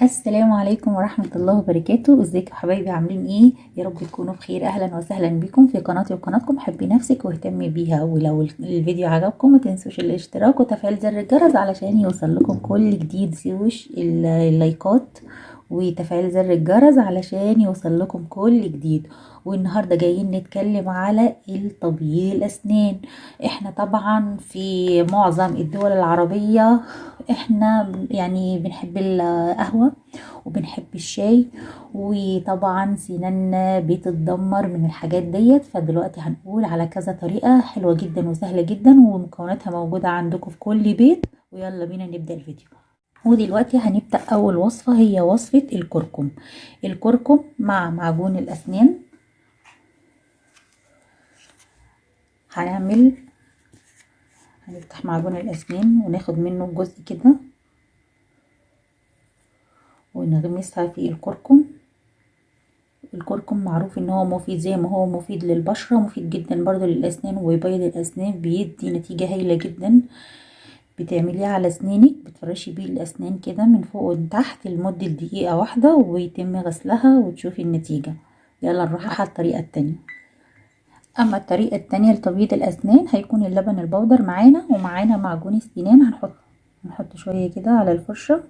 السلام عليكم ورحمة الله وبركاته. ازيكم يا حبايبي، عاملين ايه؟ يا رب تكونوا بخير. اهلا وسهلا بكم في قناتي وقناتكم حبي نفسك واهتمي بيها. ولو الفيديو عجبكم ما تنسوش الاشتراك وتفعيل زر الجرس علشان يوصل لكم كل جديد. سوش اللايكات وتفعيل زر الجرس علشان يوصل لكم كل جديد. والنهارده جايين نتكلم على التبييض الاسنان. احنا طبعا في معظم الدول العربية احنا يعني بنحب القهوة وبنحب الشاي، وطبعا سناننا بتتدمر من الحاجات ديت. فدلوقتي هنقول على كذا طريقة حلوة جدا وسهلة جدا ومكوناتها موجودة عندكم في كل بيت. ويلا بينا نبدأ الفيديو. ودلوقتي هنبدأ أول وصفة، هي وصفة الكركم. الكركم مع معجون الأسنان. هنفتح معجون الأسنان وناخد منه جزء كده ونغمسها في الكركم. الكركم معروف ان هو مفيد، زي ما هو مفيد للبشرة مفيد جدا برضو للأسنان، وبيض الأسنان بيدي نتيجة هايلة جدا. بتعمليه على اسنانك، بتفرشي بيه الأسنان كده من فوق ومن تحت لمدة دقيقة واحدة ويتم غسلها وتشوفي النتيجة. يلا نروح على الطريقة التانية. اما الطريقة التانية لتبييض الأسنان هيكون اللبن البودر معانا، ومعانا معجون السنان. هنحط شوية كده على الفرشة،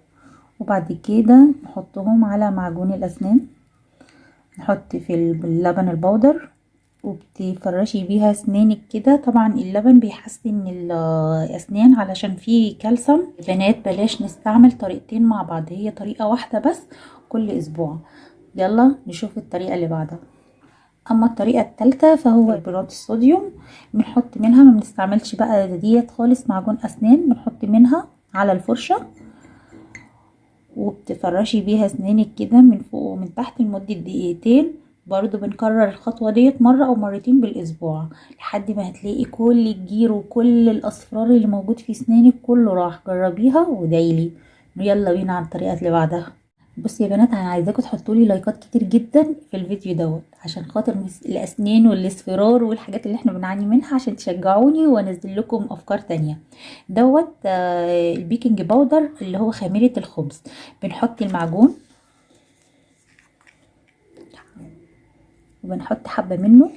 وبعد كده نحطهم على معجون الأسنان. نحط في اللبن البودر وبتفرشي بيها اسنانك كده. طبعا اللبن بيحسن الاسنان علشان فيه كالسيوم. بنات بلاش نستعمل طريقتين مع بعض، هي طريقة واحدة بس كل اسبوع. يلا نشوف الطريقة اللي بعدها. اما الطريقة الثالثة فهو بيرات الصوديوم. بنحط منها، ما بنستعملش بقى ديت خالص معجون اسنان، بنحط منها على الفرشة وبتفرشي بيها اسنانك كده من فوق ومن تحت لمدة دقيقتين. برضو بنكرر الخطوة ديت مرة او مرتين بالاسبوع لحد ما هتلاقي كل الجير وكل الاصفرار اللي موجود في اسنانك كله راح. جربيها وادعيلي. يلا بينا على الطريقة اللي بعدها. بصي يا بنات، انا عايزاكم تحطوا لي لايكات كتير جدا في الفيديو دوت عشان خاطر الاسنان والاصفرار والحاجات اللي احنا بنعاني منها، عشان تشجعوني وانزل لكم افكار تانية. دوت البيكنج باودر اللي هو خميرة الخبز. بنحط المعجون وبنحط حبة منه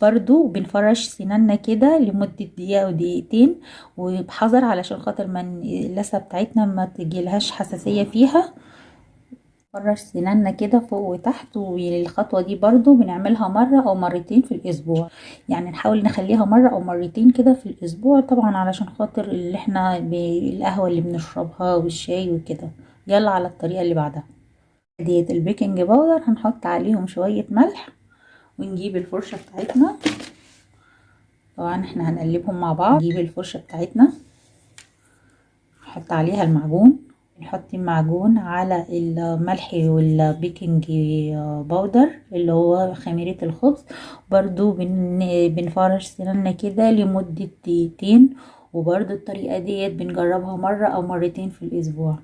برضو، بنفرش سناننا كده لمدة دقيقة او دقيقتين، وبحذر علشان خاطر ما اللثة بتاعتنا ما تجيلهاش حساسية فيها. نفرش سناننا كده فوق وتحت. والخطوة دي برضو بنعملها مرة او مرتين في الاسبوع، يعني نحاول نخليها مرة او مرتين كده في الاسبوع، طبعا علشان خاطر اللي احنا القهوة اللي بنشربها والشاي وكده. يلا على الطريقة اللي بعدها. ديت البيكنج باودر هنحط عليهم شوية ملح، ونجيب الفرشة بتاعتنا. طبعا احنا هنقلبهم مع بعض. نجيب الفرشة بتاعتنا نحط عليها المعجون، نحط المعجون على الملح والبيكنج باودر اللي هو خميرة الخبز. برضو بنفرش سناننا كده لمدة دقيقتين، وبرضو الطريقة ديت بنجربها مرة او مرتين في الاسبوع.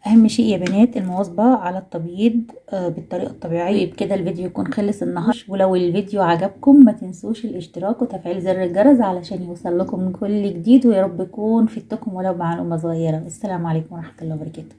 اهم شيء يا بنات المواظبة على التبييض بالطريقة الطبيعية. بكده الفيديو يكون خلص النهاردة. ولو الفيديو عجبكم ما تنسوش الاشتراك وتفعيل زر الجرس علشان يوصل لكم كل جديد. ويا رب يكون فدتكم ولو معلومة صغيرة. السلام عليكم ورحمة الله وبركاته.